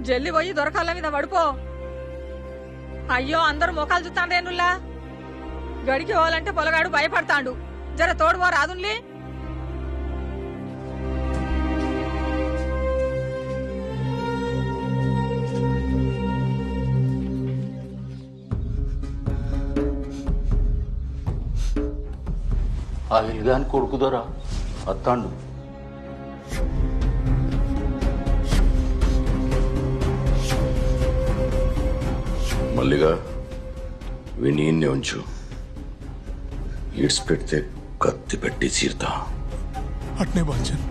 జల్లి పోయి దొరకాల మీద పడిపో. అయ్యో అందరు మొఖాలు చూస్తాండ్రేనుల్లా. గడికి పోవాలంటే పొలగాడు భయపడతాండు. జర తోడువో రాదున్లీ. ఆ ఇల్గాని కొడుకుదోరా అత్తాండు. మల్లిగా వినీన్నే ఉంచు. ఈడ్స్ పెడితే కత్తి పెట్టి చీరుతా. అట్నే బాంచన్.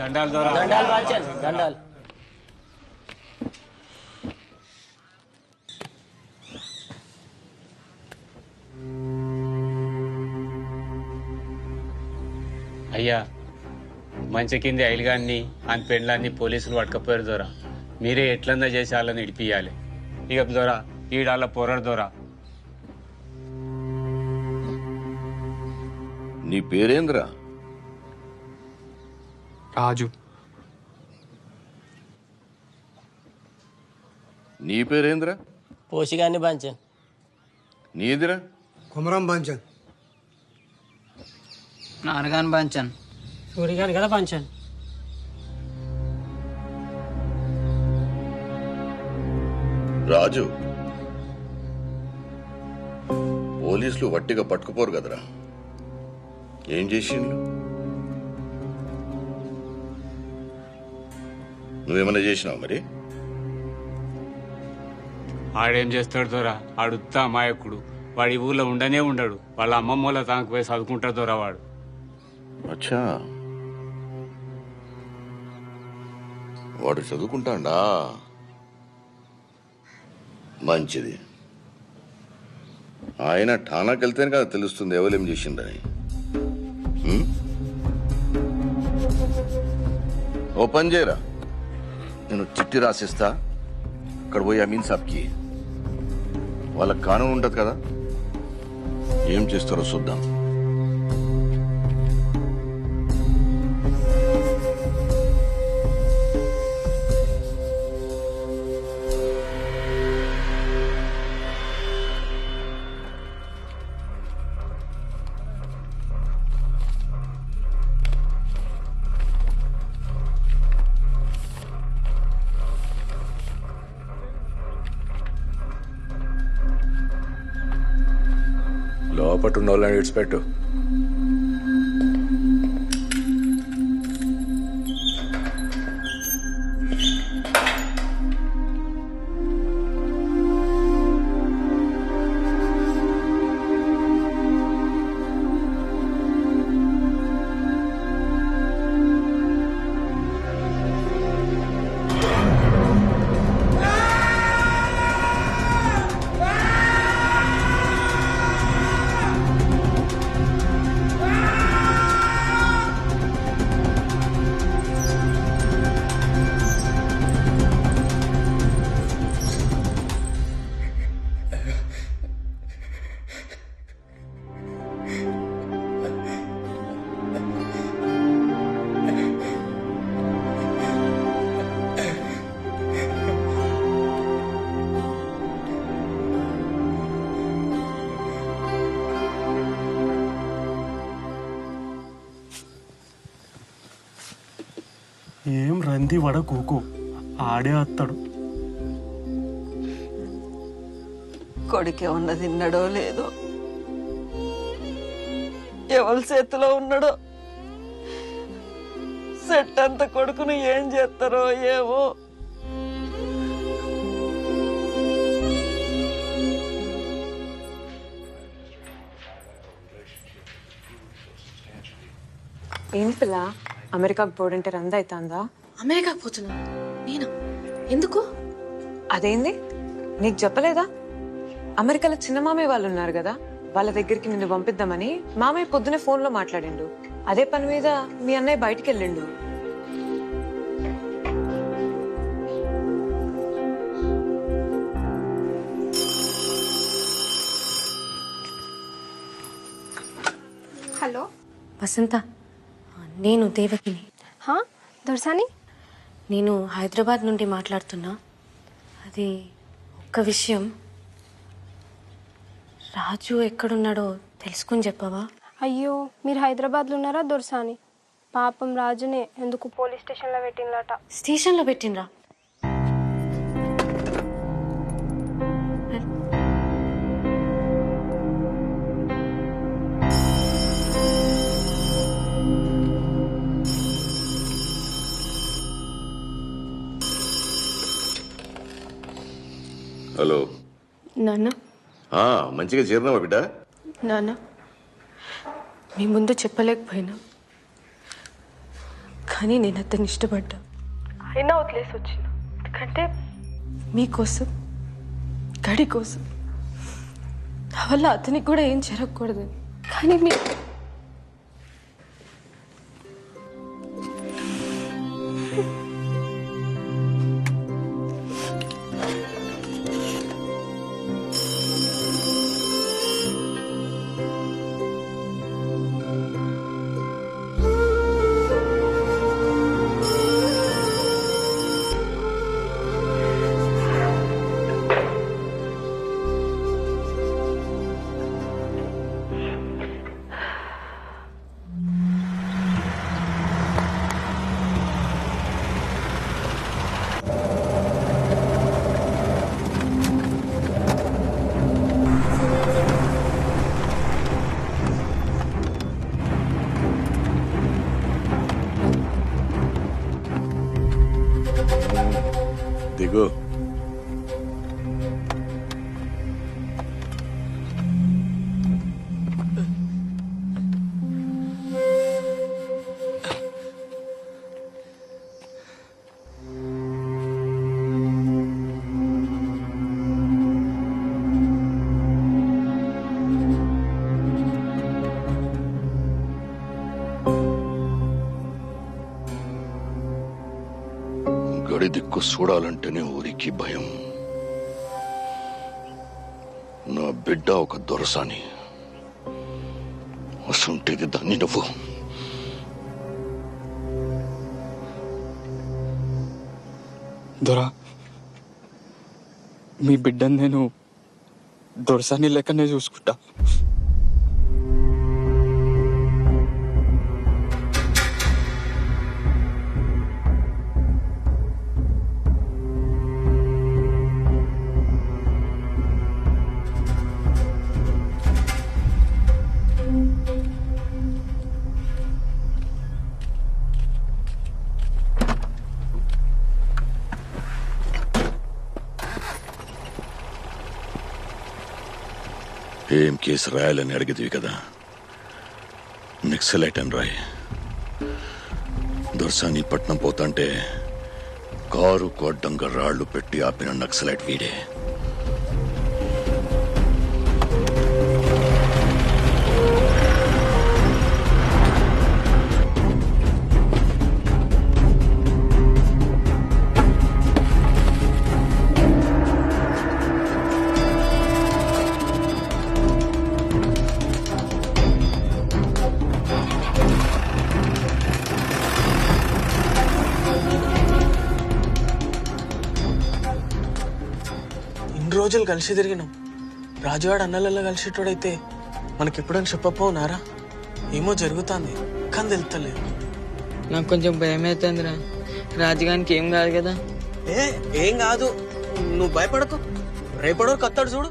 దండాలు దొర. దండాలు బాంచన్ దండాలు. అయ్యా మంచి కింది ఐలుగాన్ని అని పెండ్లాన్ని పోలీసులు పట్టుకపోయారు దొర. మీరే ఎట్లన్నా చేసి వాళ్ళని ఇడిపియాలి. ఇక దొర ఈడాళ్ళ పోరాడు దొర. నీ పేరేంద్రా? రాజు. నీ పేరేంద్రా? పోషిగాన్ని బాంచన్. నీదిరా? కుమరం బాంచన్. నాన్నగాని బాంచన్. సూరిగాని కదా బాంచన్. రాజు, పోలీసులు వట్టిగా పట్టుకుపోరు కదరా. ఏం చేసిండ్రు? నువ్వేమన్నా చేసినావు మరి? ఆడేం చేస్తాడు దొర? ఆడుత్తా అమాయకుడు. వాడి ఊళ్ళో ఉండనే ఉండడు. వాళ్ళ అమ్మమ్మ వాళ్ళ తానికి పోయి చదువుకుంటాడు దొర వాడు. అచ్చా, వాడు చదువుకుంటాడా? మంచిది. ఆయన ఠానాకి వెళ్తేనే కదా తెలుస్తుంది ఎవరేం చేసిండని. ఓ పని చేయరా, నేను చిట్టి రాసిస్తా. అక్కడ పోయి అమీన్ సాబ్కి వాళ్ళకి కానూన్ ఉంటుంది కదా, ఏం చేస్తారో చూద్దాం. లోపట్టున్న వాళ్ళని విడిచిపెట్టు. ఏం రంది వడ కూకు ఆడే వస్తాడు. కొడుకే ఉన్న తిన్నాడో లేదో, ఎవరి చేతిలో ఉన్నాడో, సెట్ అంత కొడుకును ఏం చేస్తారో ఏమో. ఏంటి పిల్ల, అమెరికాకు పోడంటే రంది అవుతుందా? అమెరికాకు పోతున్నా నేనా? ఎందుకు? అదేంది నీకు చెప్పలేదా? అమెరికాలో చిన్న మామయ్య వాళ్ళు ఉన్నారు కదా, వాళ్ళ దగ్గరికి నిన్ను పంపిద్దామని మామయ్య పొద్దునే ఫోన్ లో మాట్లాడిండు. అదే పని మీద మీ అన్నయ్య బయటికి వెళ్ళిండు. హలో వసంత, నేను దేవకిని. దొరసాని, నేను హైదరాబాద్ నుండి మాట్లాడుతున్నా. అది ఒక్క విషయం, రాజు ఎక్కడున్నాడో తెలుసుకుని చెప్పవా? అయ్యో, మీరు హైదరాబాద్లో ఉన్నారా దొరసాని? పాపం రాజునే ఎందుకు పోలీస్ స్టేషన్లో పెట్టినలాట. స్టేషన్లో పెట్టినరా? హలో నాన్న, మంచిగా చేరినావా బిడ్డ? నాన్న, మీ ముందు చెప్పలేకపోయినా, కానీ నేను అతన్ని ఇష్టపడ్డా. అయినా వదిలేసి వచ్చిన. ఎందుకంటే మీకోసం, గడి కోసం, నా వల్ల అతనికి కూడా ఏం జరగకూడదు. కానీ మీ దిగు. గడి దిక్కు చూడాలంటేనే ఊరికి భయం. నా బిడ్డ ఒక దొరసాని, అసంటేది దాన్ని నువ్వు. దొరా, మీ బిడ్డను నేను దొరసాని లెక్కనే చూసుకుంటా. ఏం కేసు రాయాలని అడిగేదివి కదా, నక్సలైట్ అని రాయి. దొరసాని పట్నం పోతాంటే కారు కొడ్డంగా రాళ్లు పెట్టి ఆపిన నక్సలైట్ వీడే. రోజులు కలిసి తిరిగినాం. రాజువాడు అన్నలలో కలిసేటోడైతే మనకెప్పుడని చెప్పపోనారా? ఏమో జరుగుతుంది, కానీ తెలుస్తలేదు. నాకు కొంచెం భయం అవుతుందిరా. రాజుగానికి ఏం కాదు కదా? ఏం కాదు, నువ్వు భయపడకు. రేపడో కత్తాడు చూడు.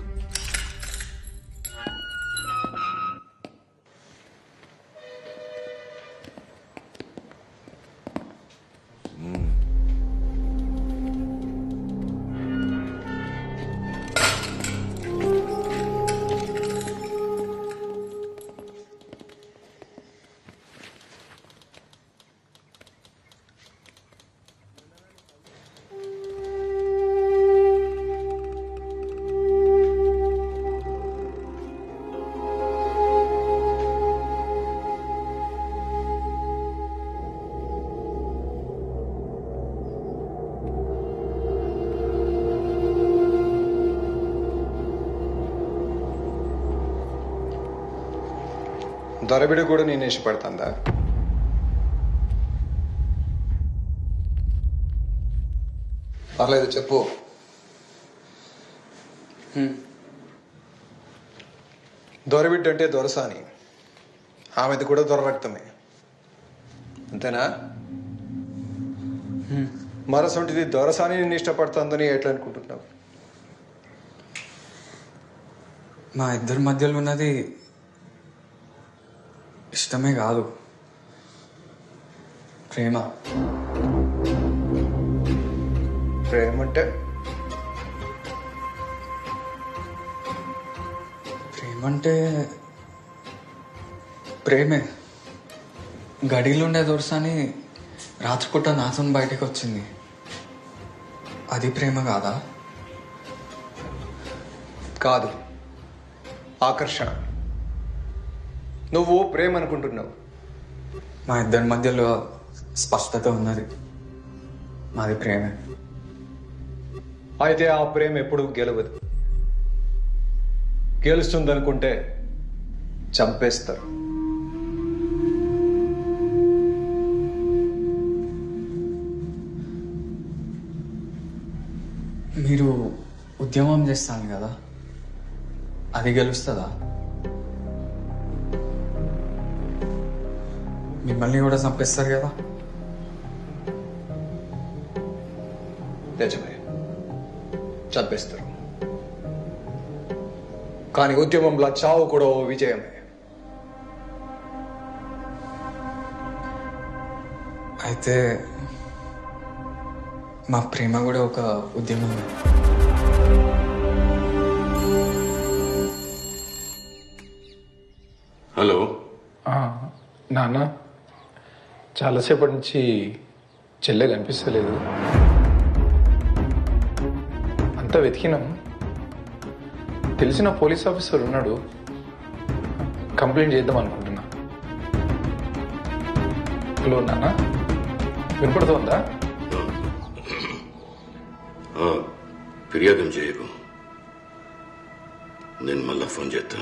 దొరబిడి కూడా నేను ఇష్టపడుతుందా? పర్లేదు చెప్పు. దొరబిడ్డ అంటే దొరసాని, ఆమెది కూడా దొర రక్తమే, అంతేనా? మరసొంటిది దొరసాని నిన్ను ఇష్టపడుతుందని ఎట్లా అనుకుంటున్నావు? మా ఇద్దరి మధ్యలో ఉన్నది ఇష్టమే కాదు, ప్రేమ. ప్రేమ అంటే ప్రేమే. గడిలో ఉండే దొరసాని రాత్రిపూట నాతో బయటకు వచ్చింది, అది ప్రేమ కాదా? కాదు, ఆకర్షణ. నువ్వు ప్రేమ అనుకుంటున్నావు. మా ఇద్దరి మధ్యలో స్పష్టత ఉన్నది, మాది ప్రేమే. అయితే ఆ ప్రేమ ఎప్పుడు గెలవదు. గెలుస్తుందనుకుంటే చంపేస్తారు. మీరు ఉద్యమం చేస్తాను కదా, అది గెలుస్తుందా? మిమ్మల్ని కూడా చంపేస్తారు కదా. నిజమే, చంపేస్తారు. కానీ ఉద్యమంలో చావు కూడా ఓ విజయమే. అయితే మా ప్రేమ కూడా ఒక ఉద్యమమే. హలో నాన్న, చాలాసేపటి నుంచి చెల్లె కనిపిస్తలేదు. అంతా వెతికినాం. తెలిసిన పోలీస్ ఆఫీసర్ ఉన్నాడు, కంప్లైంట్ చేద్దాం అనుకుంటున్నా. హలో నాన్న, వినపడుతోందా? ఫిర్యాదు చేయకు, నేను మళ్ళా ఫోన్ చేస్తా.